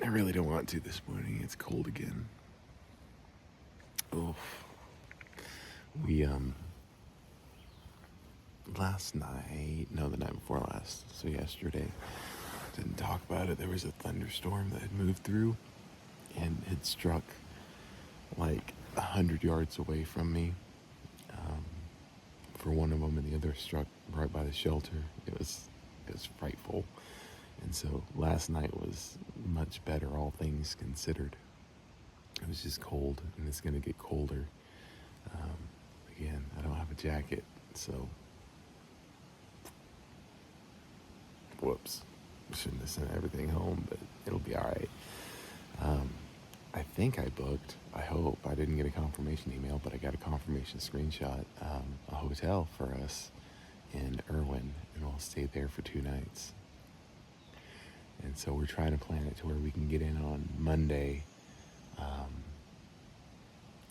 really don't want to this morning. It's cold again. Oh, we last night, no, the night before last, so yesterday, didn't talk about it. There was a thunderstorm that had moved through and had struck like 100 yards away from me. For one of them, and the other struck right by the shelter. It was frightful. And so last night was much better, all things considered. It was just cold, and it's going to get colder. Again, I don't have a jacket, so whoops. Shouldn't have sent everything home, but it'll be all right. I think I booked, I hope, I didn't get a confirmation email, but I got a confirmation screenshot, a hotel for us in Irwin, and we'll stay there for 2 nights. And so we're trying to plan it to where we can get in on Monday.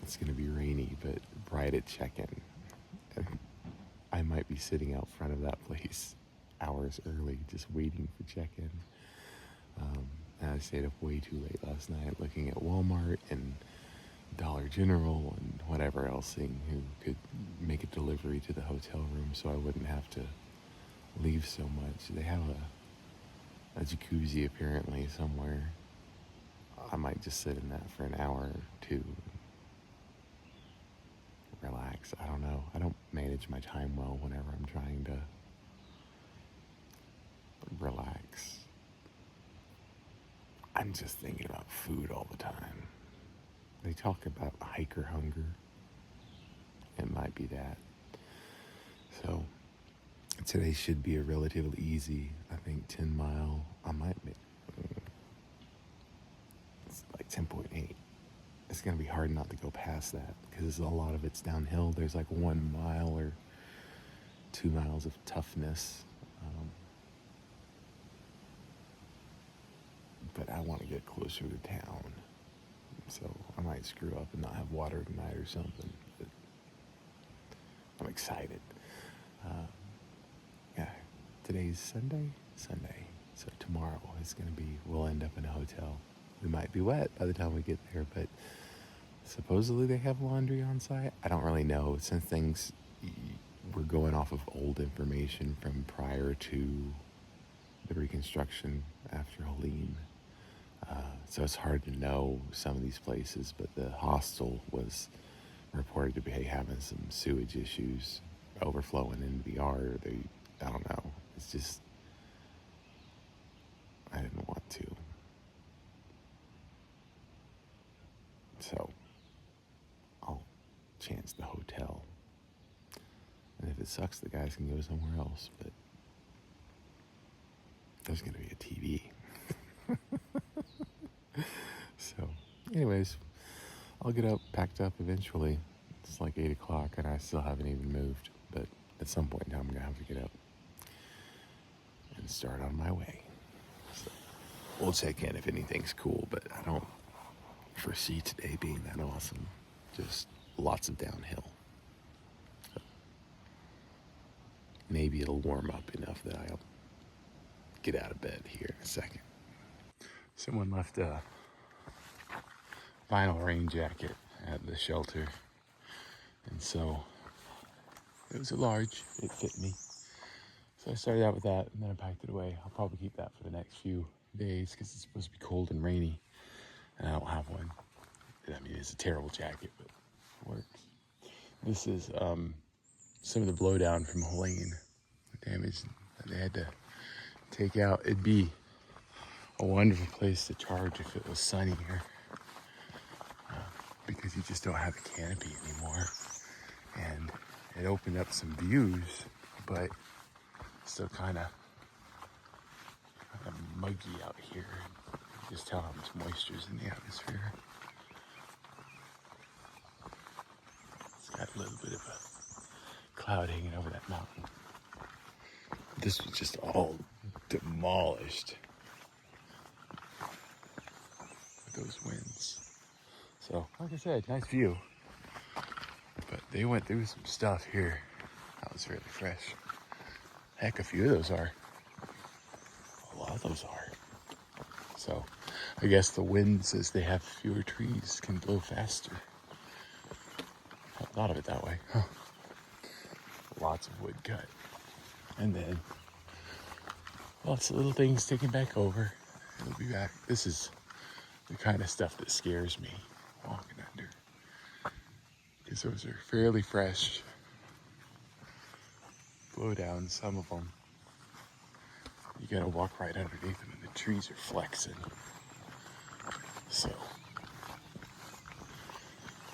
It's going to be rainy, but right at check-in. I might be sitting out front of that place hours early, just waiting for check-in. And I stayed up way too late last night looking at Walmart and Dollar General and whatever else seeing who could make a delivery to the hotel room so I wouldn't have to leave so much. They have a jacuzzi apparently somewhere. I might just sit in that for an hour or two. Relax. I don't know. I don't manage my time well whenever I'm trying to relax. I'm just thinking about food all the time. They talk about hiker hunger. It might be that. So today should be a relatively easy, I think 10 mile. I might make, it's like 10.8. It's going to be hard not to go past that because a lot of it's downhill. There's like 1 mile or 2 miles of toughness. But I want to get closer to town. So I might screw up and not have water tonight or something. But I'm excited. Yeah, today's Sunday. So tomorrow is going to be, we'll end up in a hotel. We might be wet by the time we get there, but supposedly they have laundry on site. I don't really know, since we're going off of old information from prior to the reconstruction after Helene. So it's hard to know some of these places, but the hostel was reported to be having some sewage issues overflowing into the yard. I don't know. It's just, I didn't want to. So I'll chance the hotel. And if it sucks, the guys can go somewhere else, but there's going to be a TV. So, anyways, I'll get up, packed up eventually. It's like 8 o'clock and I still haven't even moved. But at some point in time, I'm going to have to get up and start on my way. So, we'll check in if anything's cool, but I don't foresee today being that awesome. Just lots of downhill. So, maybe it'll warm up enough that I'll get out of bed here in a second. Someone left a vinyl rain jacket at the shelter, and so it was a large. It fit me, so I started out with that, and then I packed it away. I'll probably keep that for the next few days because it's supposed to be cold and rainy, and I don't have one. I mean, it's a terrible jacket, but it works. This is some of the blowdown from Helene, the damage that they had to take out. It'd be a wonderful place to charge if it was sunny here, because you just don't have a canopy anymore, and it opened up some views, but still kind of muggy out here. You just tell how much moisture is in the atmosphere. It's got a little bit of a cloud hanging over that mountain. This was just all demolished with those winds. So, like I said, nice view. But they went through some stuff here that was really fresh. Heck, a few of those are. A lot of those are. So, I guess the winds, as they have fewer trees, can blow faster. I thought of it that way. Huh. Lots of wood cut. And then lots of little things taken back over. It'll be back. This is the kind of stuff that scares me walking under. Because those are fairly fresh. Blow down some of them. You gotta walk right underneath them and the trees are flexing. So,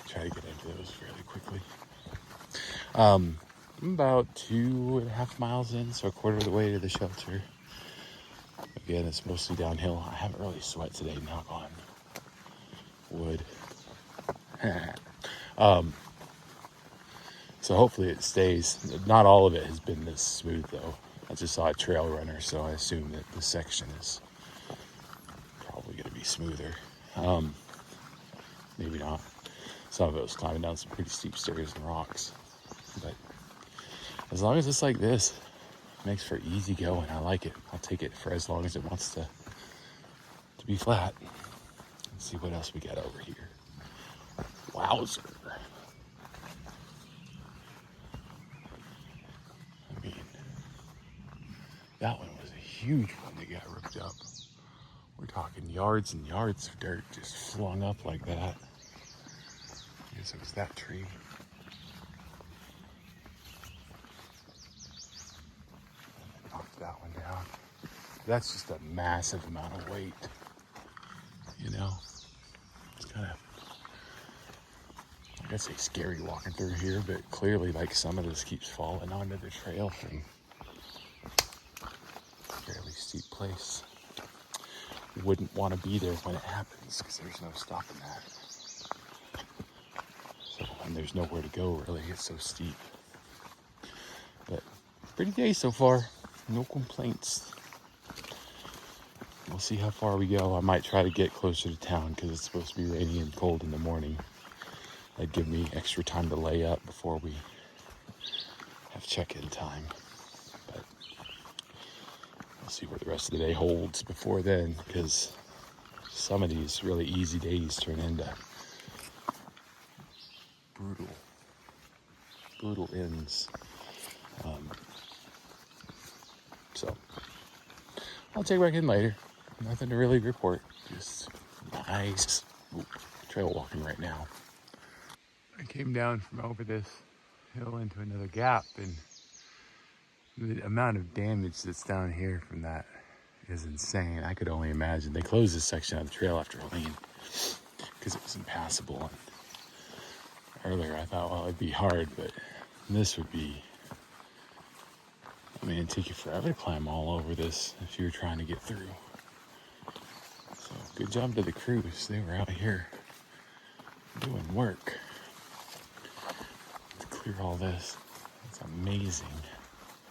try to get into those fairly quickly. I'm about 2.5 miles in, so a quarter of the way to the shelter. Again, it's mostly downhill. I haven't really sweat today, knock on wood. So hopefully it stays. Not all of it has been this smooth though. I just saw a trail runner, so I assume that this section is probably going to be smoother. Maybe not. Some of it was climbing down some pretty steep stairs and rocks. But as long as it's like this, it makes for easy going. I like it. I'll take it for as long as it wants to be flat. Let's see what else we got over here. Wowzer. I mean, that one was a huge one that got ripped up. We're talking yards and yards of dirt just flung up like that. I guess it was that tree. And I knocked that one down. That's just a massive amount of weight. You know? It's kind of, I guess it's scary walking through here, but clearly like some of this keeps falling onto the trail from a fairly steep place. Wouldn't want to be there when it happens because there's no stopping that. So, and there's nowhere to go really, it's so steep. But pretty day so far, no complaints. We'll see how far we go. I might try to get closer to town because it's supposed to be rainy and cold in the morning. That'd give me extra time to lay up before we have check-in time. But we'll see what the rest of the day holds before then, because some of these really easy days turn into brutal ends. So I'll check back in later. Nothing to really report. Just nice trail walking right now. I came down from over this hill into another gap, and the amount of damage that's down here from that is insane. I could only imagine. They closed this section of the trail after Helene because it was impassable. And earlier I thought, well, it'd be hard, but this would be, I mean, it'd take you forever to climb all over this if you were trying to get through. So good job to the crews. They were out here doing work to clear all this. It's amazing.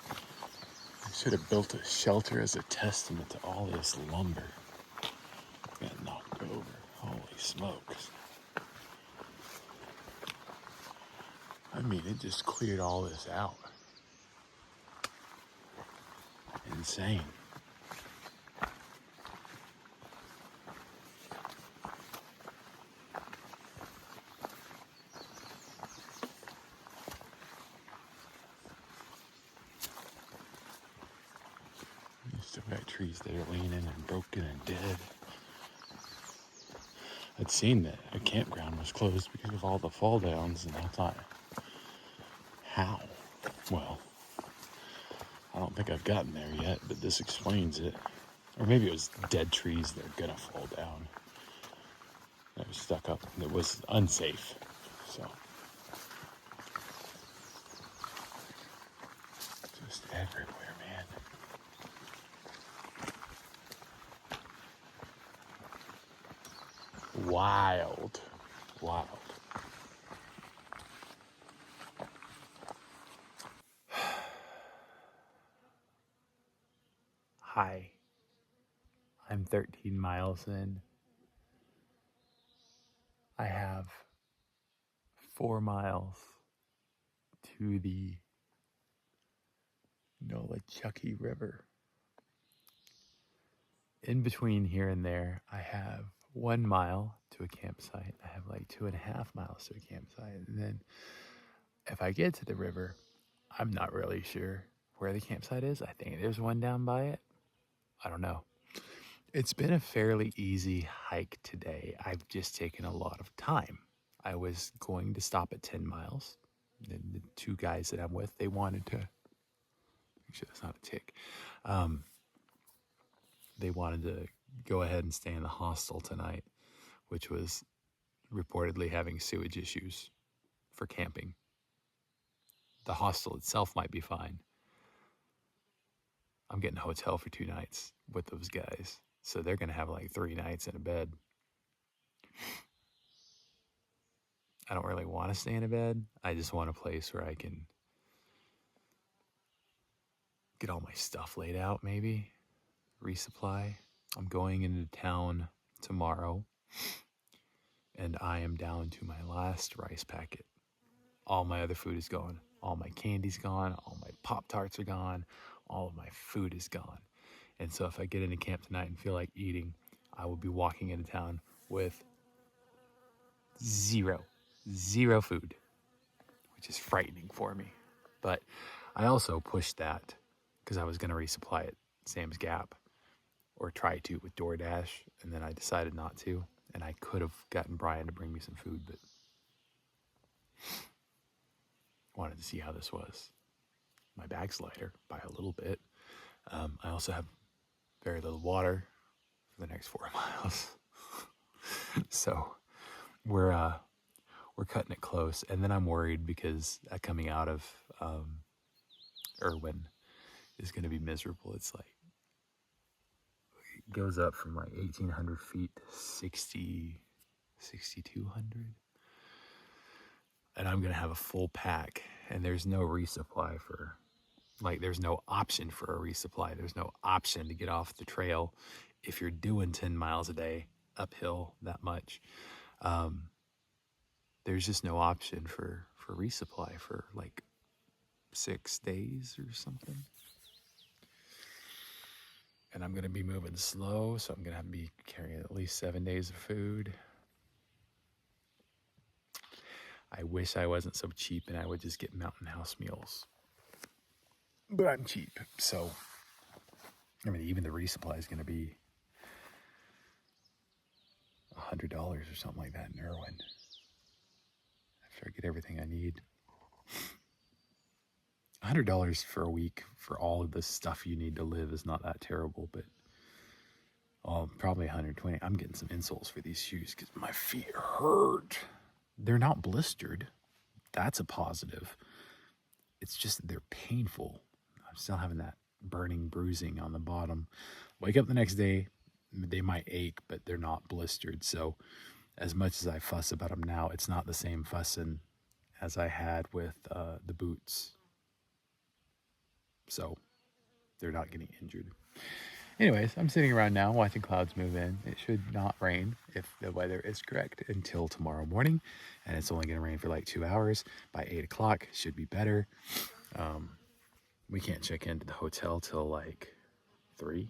I should have built a shelter as a testament to all this lumber. Got knocked over. Holy smokes. I mean, it just cleared all this out. Insane. You still got trees that are leaning and broken and dead. I'd seen that a campground was closed because of all the fall downs, and I thought, how? Well, I don't think I've gotten there yet, but this explains it. Or maybe it was dead trees that are gonna fall down. That was stuck up. It was unsafe. So just everywhere, man. Wild. Hi. I'm 13 miles in. I have 4 miles to the Nolichucky River. in between here and there, I have 1 mile to a campsite. I have like 2.5 miles to a campsite. And then if I get to the river, I'm not really sure where the campsite is. I think there's one down by it. I don't know. It's been a fairly easy hike today. I've just taken a lot of time. I was going to stop at 10 miles. And the two guys that I'm with, they wanted to, make sure that's not a tick. They wanted to go ahead and stay in the hostel tonight, which was reportedly having sewage issues for camping. The hostel itself might be fine. I'm getting a hotel for 2 nights with those guys. So they're going to have like 3 nights in a bed. I don't really want to stay in a bed. I just want a place where I can get all my stuff laid out, maybe. Resupply. I'm going into town tomorrow, and I am down to my last rice packet. All my other food is gone. All my candy's gone. All my Pop-Tarts are gone. All of my food is gone. And so if I get into camp tonight and feel like eating, I will be walking into town with zero food, which is frightening for me. But I also pushed that because I was going to resupply at Sam's Gap or try to with DoorDash, and then I decided not to. And I could have gotten Brian to bring me some food, but wanted to see how this was. My bag's lighter by a little bit. I also have very little water for the next 4 miles. So we're cutting it close. And then I'm worried because coming out of Irwin is going to be miserable. It's like, it goes up from like 1,800 feet to 6,200. And I'm going to have a full pack, and there's no resupply for, like, there's no option for a resupply. There's no option to get off the trail if you're doing 10 miles a day uphill that much. There's just no option for resupply for like 6 days or something. And I'm going to be moving slow, so I'm going to have to be carrying at least 7 days of food. I wish I wasn't so cheap and I would just get Mountain House meals. But I'm cheap, so, I mean, even the resupply is going to be $100 or something like that in Irwin. After I get everything I need. $100 for a week for all of the stuff you need to live is not that terrible, but probably $120. I'm getting some insoles for these shoes because my feet hurt. They're not blistered. That's a positive. It's just they're painful. I'm still having that burning bruising on the bottom. Wake up the next day, they might ache, but they're not blistered. So as much as I fuss about them now, it's not the same fussing as I had with the boots. So they're not getting injured. Anyways, I'm sitting around now watching clouds move in. It should not rain if the weather is correct until tomorrow morning. And it's only going to rain for like 2 hours. By 8 o'clock, should be better. We can't check into the hotel till like 3.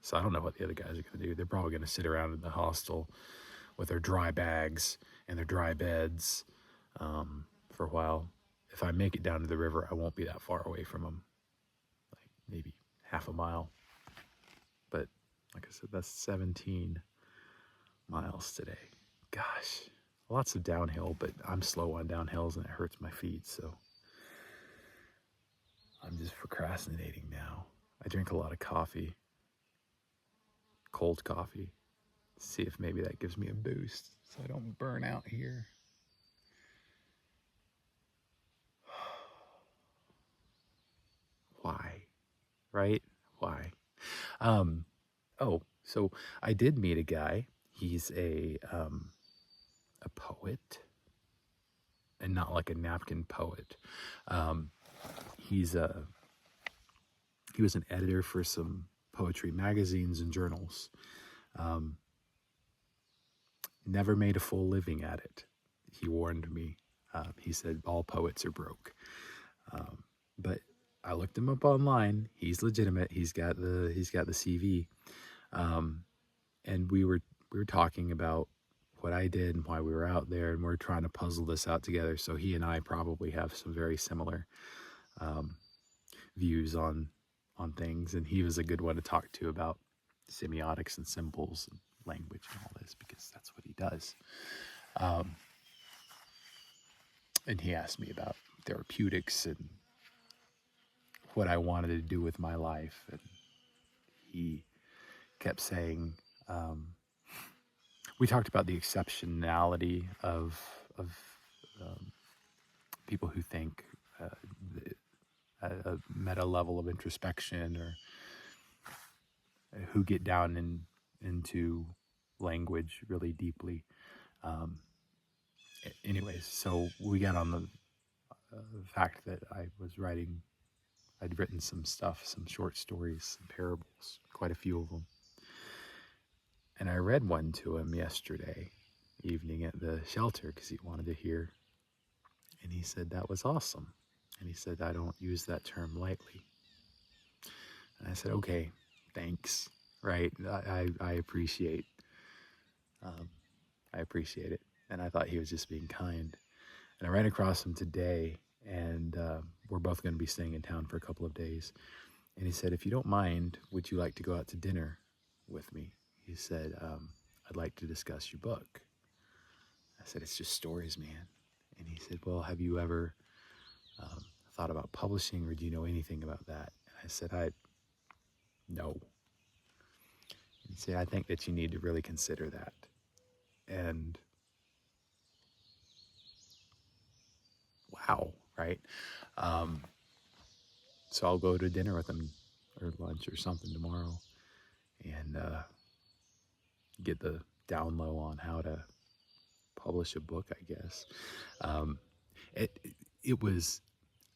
So I don't know what the other guys are going to do. They're probably going to sit around in the hostel with their dry bags and their dry beds for a while. If I make it down to the river, I won't be that far away from them. Like maybe half a mile. But like I said, that's 17 miles today. Gosh, lots of downhill, but I'm slow on downhills and it hurts my feet. So I'm just procrastinating now. I drink a lot of coffee, cold coffee. See if maybe that gives me a boost so I don't burn out here. Why? Right? Why? So I did meet a guy. He's a poet, and not like a napkin poet. He was an editor for some poetry magazines and journals. Never made a full living at it. He warned me. He said all poets are broke. But I looked him up online. He's legitimate. He's got the CV. And we were talking about what I did and why we were out there, and we're trying to puzzle this out together. So he and I probably have some very similar views on things, and he was a good one to talk to about semiotics and symbols and language and all this, because that's what he does. And he asked me about therapeutics and what I wanted to do with my life, and he kept saying, we talked about the exceptionality of people who think at a meta level of introspection, or who get down into language really deeply. Anyways, so we got on the fact that I'd written some stuff, some short stories, some parables, quite a few of them. And I read one to him yesterday evening at the shelter because he wanted to hear. And he said, that was awesome. And he said, I don't use that term lightly. And I said, okay, thanks. Right. I appreciate it. And I thought he was just being kind. And I ran across him today, and we're both going to be staying in town for a couple of days. And he said, if you don't mind, would you like to go out to dinner with me? He said, I'd like to discuss your book. I said, it's just stories, man. And he said, well, have you ever thought about publishing, or do you know anything about that? And I said, no. And he said, I think that you need to really consider that. And wow, right? So I'll go to dinner with him, or lunch or something tomorrow, and get the down low on how to publish a book, I guess. It was,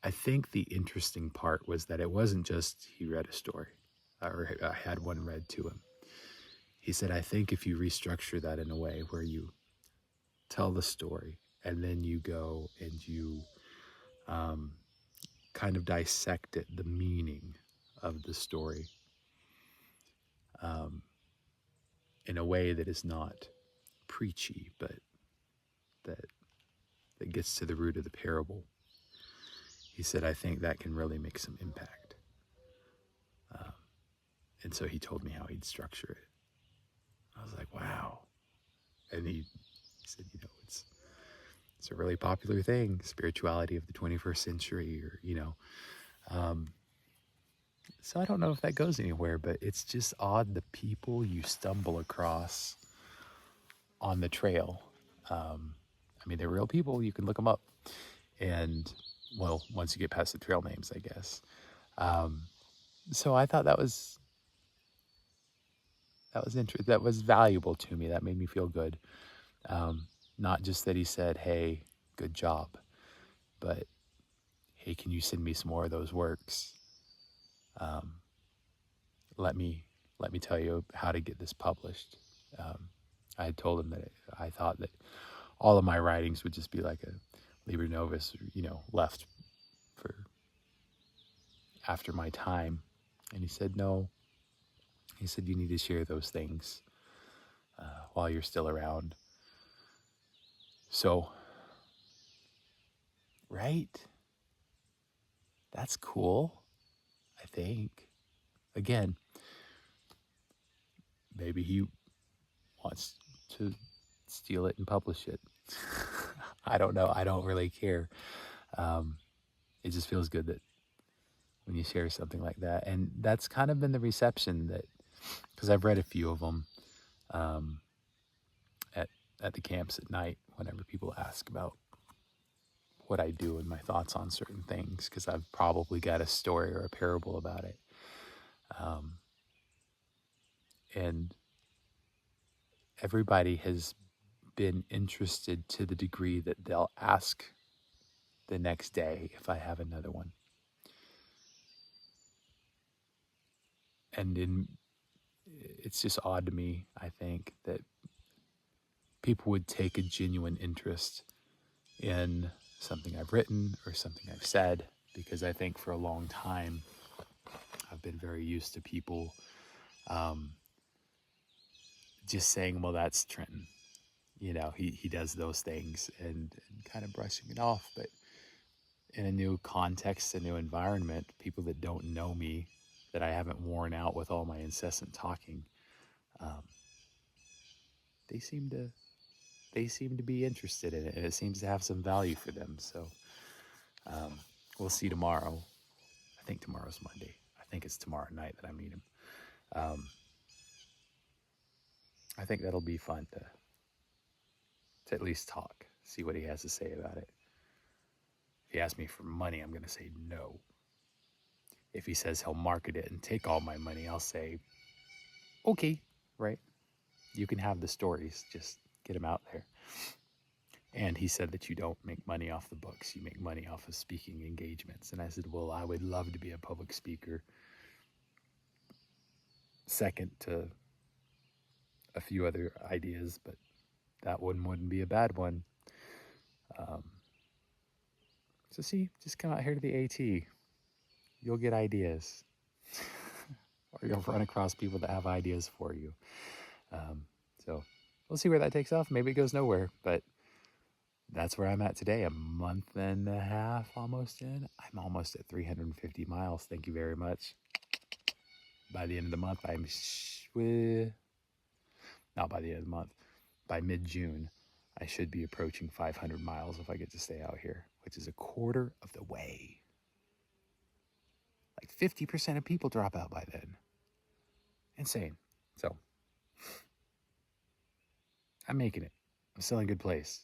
I think the interesting part was that it wasn't just he read a story, or I had one read to him. He said, I think if you restructure that in a way where you tell the story and then you go and you kind of dissect it, the meaning of the story, in a way that is not preachy, but that gets to the root of the parable. He said, I think that can really make some impact. And so he told me how he'd structure it. I was like, wow. And he said, it's a really popular thing, spirituality of the 21st century, or, so I don't know if that goes anywhere, but it's just odd the people you stumble across on the trail. They're real people. You can look them up. And, well, once you get past the trail names, I guess. So I thought that was interesting. That was valuable to me. That made me feel good. Not just that he said, hey, good job, but hey, can you send me some more of those works? Let me tell you how to get this published. I had told him that I thought that all of my writings would just be like a Liber Novus, left for after my time. And he said, no. He said, you need to share those things while you're still around. So, right? That's cool, I think. Again, maybe he wants to steal it and publish it. I don't know. I don't really care. It just feels good that when you share something like that. And that's kind of been the reception that, because I've read a few of them at the camps at night whenever people ask about what I do and my thoughts on certain things, because I've probably got a story or a parable about it. And everybody has been interested to the degree that they'll ask the next day if I have another one. And it's just odd to me, I think, that people would take a genuine interest in something I've written or something I've said, because I think for a long time I've been very used to people just saying, well, that's Trenton. You know, he does those things and kind of brushing it off. But in a new context, a new environment, people that don't know me, that I haven't worn out with all my incessant talking, um, they seem to be interested in it, and it seems to have some value for them. So we'll see tomorrow. I think tomorrow's Monday. I think it's tomorrow night that I meet him. I think that'll be fun to at least talk, see what he has to say about it. If he asks me for money, I'm going to say no. If he says he'll market it and take all my money, I'll say, okay, right? You can have the stories, just get them out there. And he said that you don't make money off the books, you make money off of speaking engagements. And I said, well, I would love to be a public speaker, second to a few other ideas, but that one wouldn't be a bad one. So see, just come out here to the AT. You'll get ideas. Or you'll run across people that have ideas for you. So we'll see where that takes off. Maybe it goes nowhere, but that's where I'm at today. A month and a half almost in. I'm almost at 350 miles. Thank you very much. By the end of the month, not by the end of the month, by mid-June, I should be approaching 500 miles if I get to stay out here, which is a quarter of the way. Like 50% of people drop out by then. Insane. So, I'm making it. I'm still in a good place.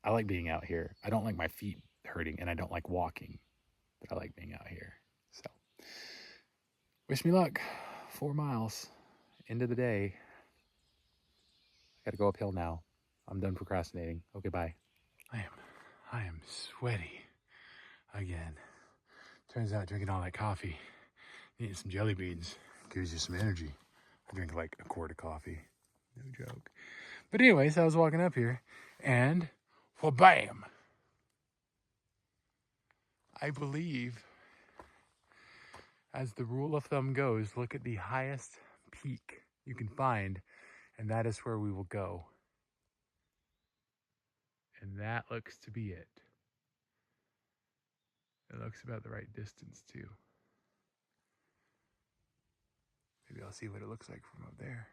I like being out here. I don't like my feet hurting, and I don't like walking, but I like being out here. So, wish me luck. 4 miles. End of the day. I gotta go uphill now. I'm done procrastinating. Okay, bye. I am sweaty again. Turns out drinking all that coffee, eating some jelly beans, gives you some energy. I drink like a quart of coffee. No joke. But anyways, I was walking up here and, well, bam! I believe, as the rule of thumb goes, look at the highest peak you can find, and that is where we will go. And that looks to be it. It looks about the right distance, too. Maybe I'll see what it looks like from up there.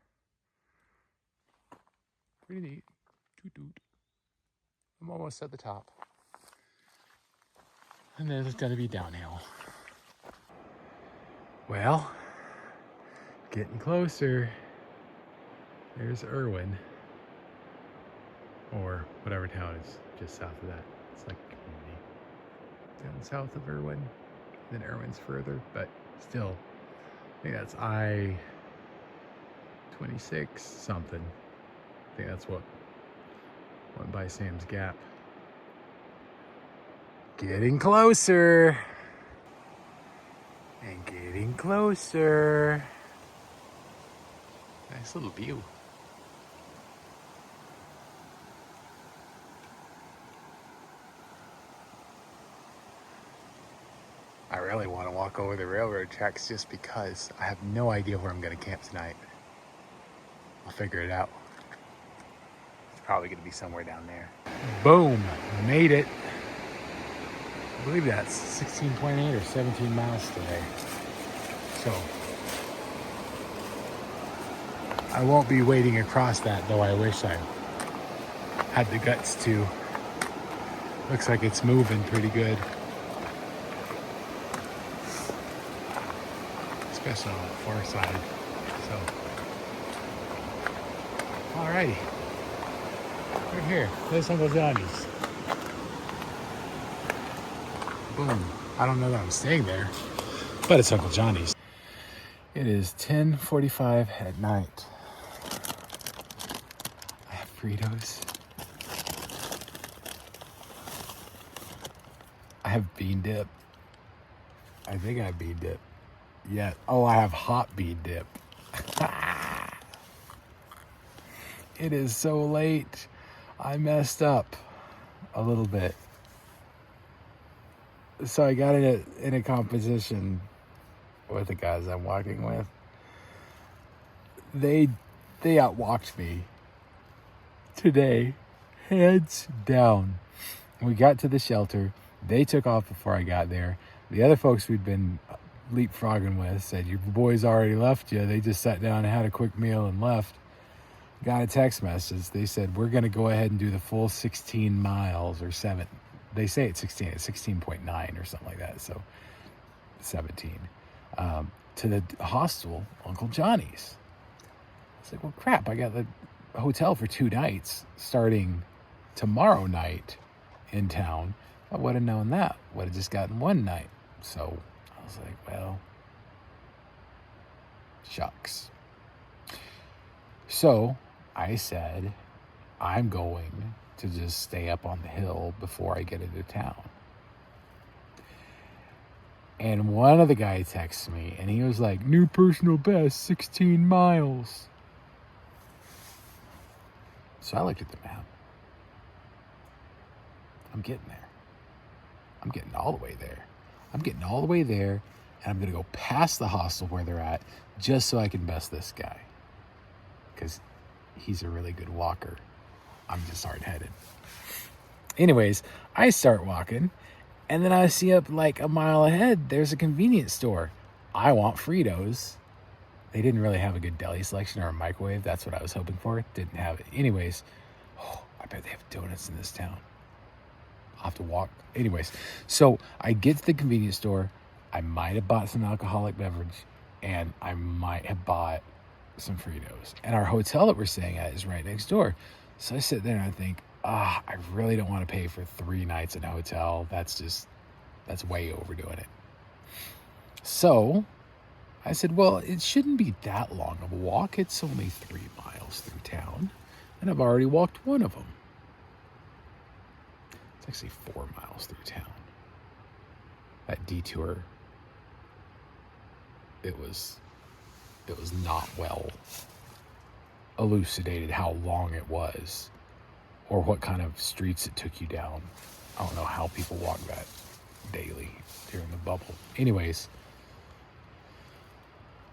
Pretty neat. Toot-toot. I'm almost at the top. And then it's going to be downhill. Well, getting closer. There's Irwin. Or whatever town is just south of that. It's like a community. Down south of Irwin. Then Irwin's further, but still. I think that's I-26 something. I think that's what went by Sam's Gap. Getting closer. And getting closer. Nice little view. I really want to walk over the railroad tracks just because I have no idea where I'm going to camp tonight. I'll figure it out. It's probably going to be somewhere down there. Boom! Made it. I believe that's 16.8 or 17 miles today. So, I won't be wading across that, though I wish I had the guts to. Looks like it's moving pretty good. Especially on the far side. So, alrighty. Right here, there's Uncle Johnny's. Boom. I don't know that I'm staying there, but it's Uncle Johnny's. It is 10:45 at night. I have Fritos. I have bean dip. I think I have bean dip. Yeah. Oh, I have hot bean dip. It is so late. I messed up a little bit. So I got it in a competition with the guys I'm walking with. They outwalked me today, hands down. We got to the shelter. They took off before I got there. The other folks we'd been leapfrogging with said, your boys already left you. They just sat down and had a quick meal and left. Got a text message. They said, we're going to go ahead and do the full 16 miles or 7. They say it's 16. It's 16.9 or something like that. So 17. To the hostel, Uncle Johnny's. I was like, well, crap. I got the hotel for 2 nights starting tomorrow night in town. I would have known that. Would have just gotten 1 night. So I was like, well, shucks. So I said, I'm going to just stay up on the hill before I get into town. And one of the guys texted me, and he was like, new personal best, 16 miles. So I looked at the map. I'm getting there. I'm getting all the way there. I'm getting all the way there, and I'm going to go past the hostel where they're at just so I can best this guy. Because he's a really good walker. I'm just hard-headed. Anyways, I start walking, and then I see up like a mile ahead, there's a convenience store. I want Fritos. They didn't really have a good deli selection or a microwave. That's what I was hoping for. Didn't have it. Anyways, I bet they have donuts in this town. I'll have to walk. Anyways, so I get to the convenience store. I might have bought some alcoholic beverage, and I might have bought some Fritos. And our hotel that we're staying at is right next door. So I sit there and I think, I really don't want to pay for 3 nights in a hotel. That's way overdoing it. So I said, well, it shouldn't be that long of a walk. It's only 3 miles through town, and I've already walked 1 of them. It's actually 4 miles through town. That detour, it was not well elucidated how long it was or what kind of streets it took you down. I don't know how people walk that daily during the bubble. Anyways,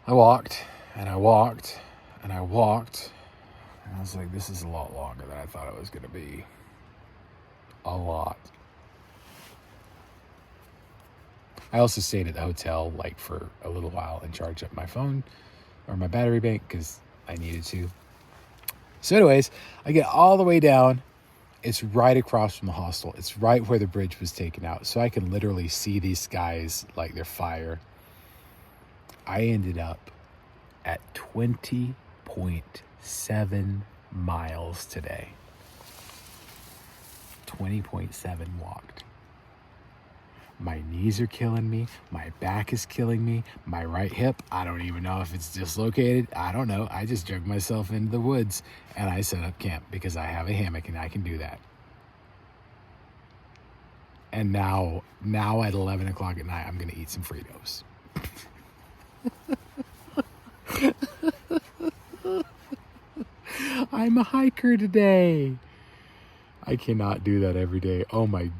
I walked and I walked and I walked, and I was like, this is a lot longer than I thought it was going to be. A lot. I also stayed at the hotel like for a little while and charged up my phone or my battery bank because I needed to. So anyways, I get all the way down. It's right across from the hostel. It's right where the bridge was taken out. So I can literally see these guys like they're fire. I ended up at 20.7 miles today. 20.7 walked. My knees are killing me. My back is killing me. My right hip, I don't even know if it's dislocated. I don't know. I just drug myself into the woods and I set up camp because I have a hammock and I can do that. And now at 11 o'clock at night, I'm going to eat some Fritos. I'm a hiker today. I cannot do that every day. Oh my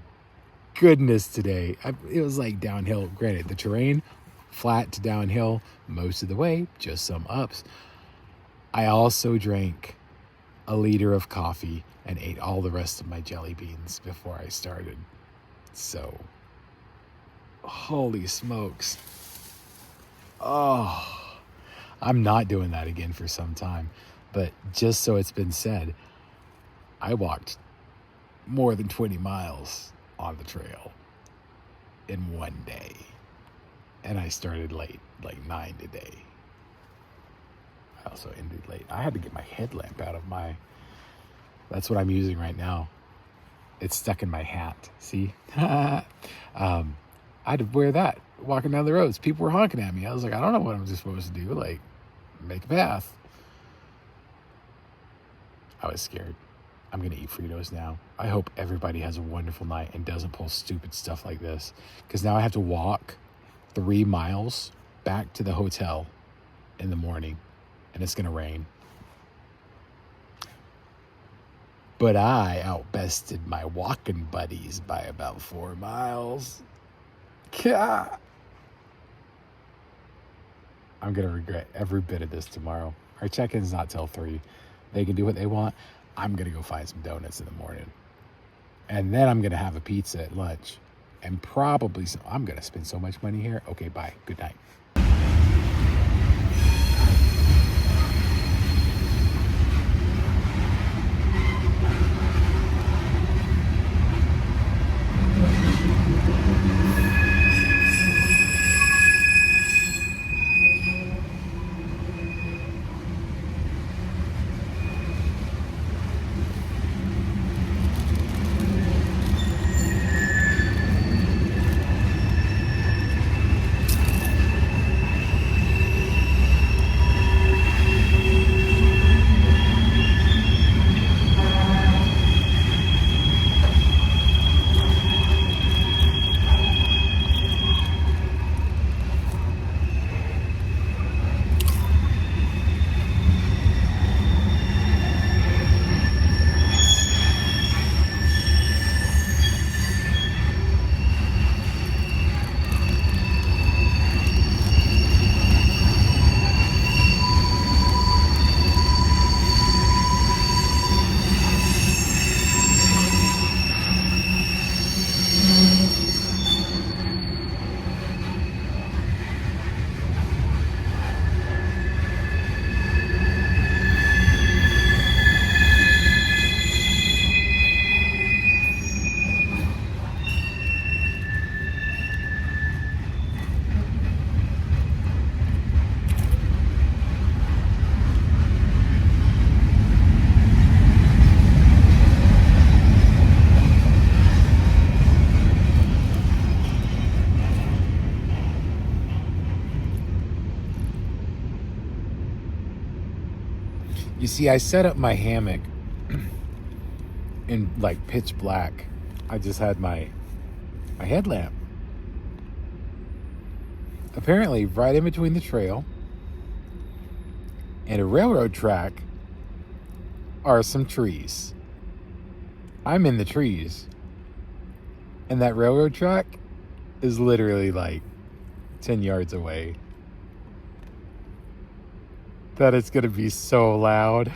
goodness, today. It was like downhill. Granted, the terrain, flat to downhill most of the way, just some ups. I also drank a liter of coffee and ate all the rest of my jelly beans before I started. So, holy smokes. Oh, I'm not doing that again for some time. But just so it's been said, I walked more than 20 miles on the trail in one day. And I started late, like 9 today. I also ended late. I had to get my headlamp out of my... That's what I'm using right now. It's stuck in my hat. See? I had to wear that walking down the roads. People were honking at me. I was like, I don't know what I'm just supposed to do. Like, make a path. I was scared. I'm going to eat Fritos now. I hope everybody has a wonderful night and doesn't pull stupid stuff like this. Because now I have to walk 3 miles back to the hotel in the morning. And it's going to rain. But I outbested my walking buddies by about 4 miles. I'm going to regret every bit of this tomorrow. Our check-in's not till 3. They can do what they want. I'm going to go find some donuts in the morning. And then I'm going to have a pizza at lunch. And probably I'm going to spend so much money here. Okay, bye. Good night. You see, I set up my hammock in like pitch black. I just had my headlamp. Apparently, right in between the trail and a railroad track are some trees. I'm in the trees. And that railroad track is literally like 10 yards away. That it's going to be so loud.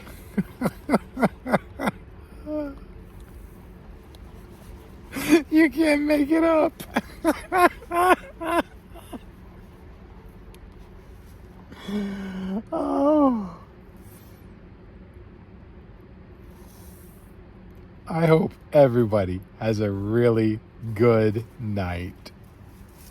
You can't make it up. Oh. I hope everybody has a really good night.